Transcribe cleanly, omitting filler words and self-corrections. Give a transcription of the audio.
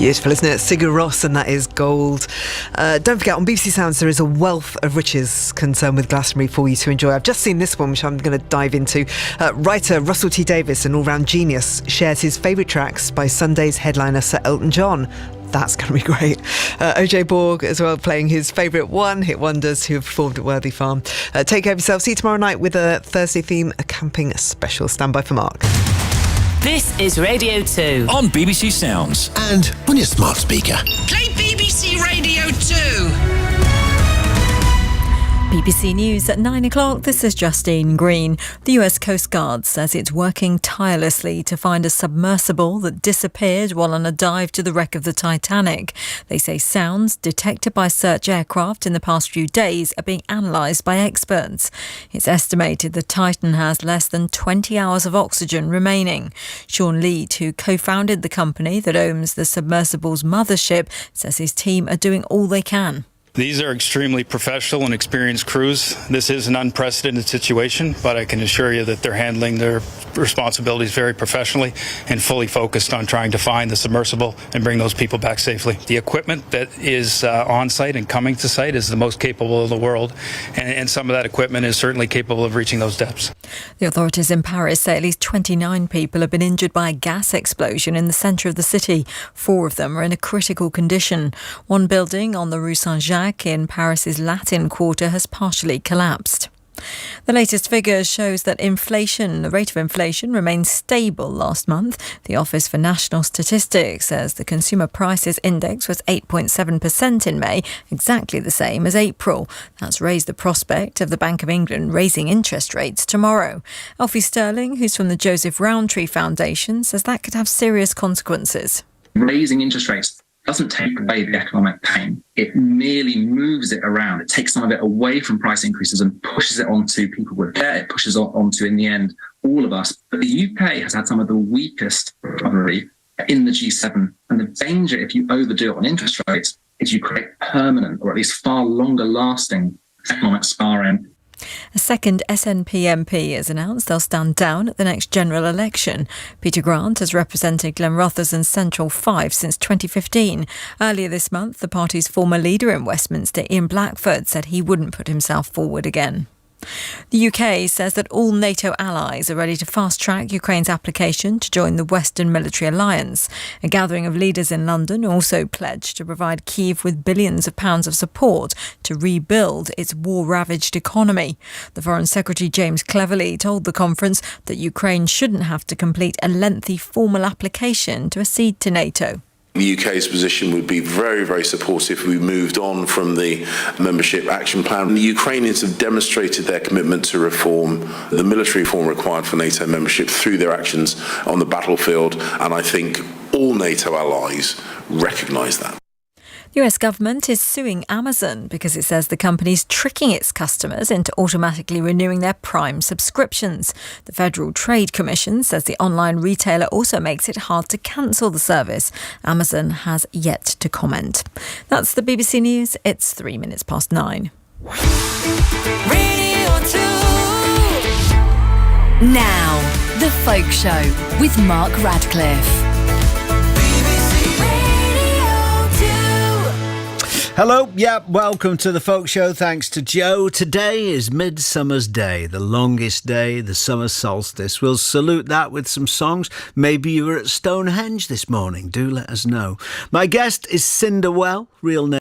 Beautiful, isn't it? Sigur Rós, and that is Gold. Don't forget, on BBC Sounds, there is a wealth of riches concerned with Glastonbury for you to enjoy. I've just seen this one, which I'm going to dive into. Writer Russell T Davies, an all-round genius, shares his favourite tracks by Sunday's headliner Sir Elton John. That's going to be great. OJ Borg as well, playing his favourite one-hit wonders who have performed at Worthy Farm. Take care of yourself. See you tomorrow night with a Thursday theme, a camping special. Stand by for Mark. This is Radio 2 on BBC Sounds and on your smart speaker. Play BBC Radio 2. BBC News at 9 o'clock. This is Justine Green. The US Coast Guard says it's working tirelessly to find a submersible that disappeared while on a dive to the wreck of the Titanic. They say sounds detected by search aircraft in the past few days are being analysed by experts. It's estimated the Titan has less than 20 hours of oxygen remaining. Sean Lead, who co-founded the company that owns the submersible's mothership, says his team are doing all they can. These are extremely professional and experienced crews. This is an unprecedented situation, but I can assure you that they're handling their responsibilities very professionally and fully focused on trying to find the submersible and bring those people back safely. The equipment that is on site and coming to site is the most capable in the world, and some of that equipment is certainly capable of reaching those depths. The authorities in Paris say at least 29 people have been injured by a gas explosion in the centre of the city. 4 of them are in a critical condition. One building on the Rue Saint-Jacques in Paris's Latin Quarter has partially collapsed. The latest figures shows that the rate of inflation remained stable last month. The Office for National Statistics says the Consumer Prices Index was 8.7% in May, exactly the same as April. That's raised the prospect of the Bank of England raising interest rates tomorrow. Alfie Sterling, who's from the Joseph Rowntree Foundation, says that could have serious consequences. Raising interest rates doesn't take away the economic pain. It merely moves it around. It takes some of it away from price increases and pushes it onto people with debt. It pushes onto, in the end, all of us. But the UK has had some of the weakest recovery in the G7. And the danger, if you overdo it on interest rates, is you create permanent, or at least far longer lasting, economic scarring. A second SNP MP has announced they'll stand down at the next general election. Peter Grant has represented Glenrothes and Central 5 since 2015. Earlier this month, the party's former leader in Westminster, Ian Blackford, said he wouldn't put himself forward again. The UK says that all NATO allies are ready to fast-track Ukraine's application to join the Western Military Alliance. A gathering of leaders in London also pledged to provide Kyiv with billions of pounds of support to rebuild its war-ravaged economy. The Foreign Secretary James Cleverly told the conference that Ukraine shouldn't have to complete a lengthy formal application to accede to NATO. The UK's position would be very, very supportive if we moved on from the membership action plan. The Ukrainians have demonstrated their commitment to reform, the military reform required for NATO membership through their actions on the battlefield, and I think all NATO allies recognise that. The US government is suing Amazon because it says the company's tricking its customers into automatically renewing their Prime subscriptions. The Federal Trade Commission says the online retailer also makes it hard to cancel the service. Amazon has yet to comment. That's the BBC News. It's 3 minutes past 9. Radio 2. Now, The Folk Show with Mark Radcliffe. Hello, welcome to the Folk Show. Thanks to Joe. Today is Midsummer's Day, the longest day, the summer solstice. We'll salute that with some songs. Maybe you were at Stonehenge this morning. Do let us know. My guest is Cinder Well, real name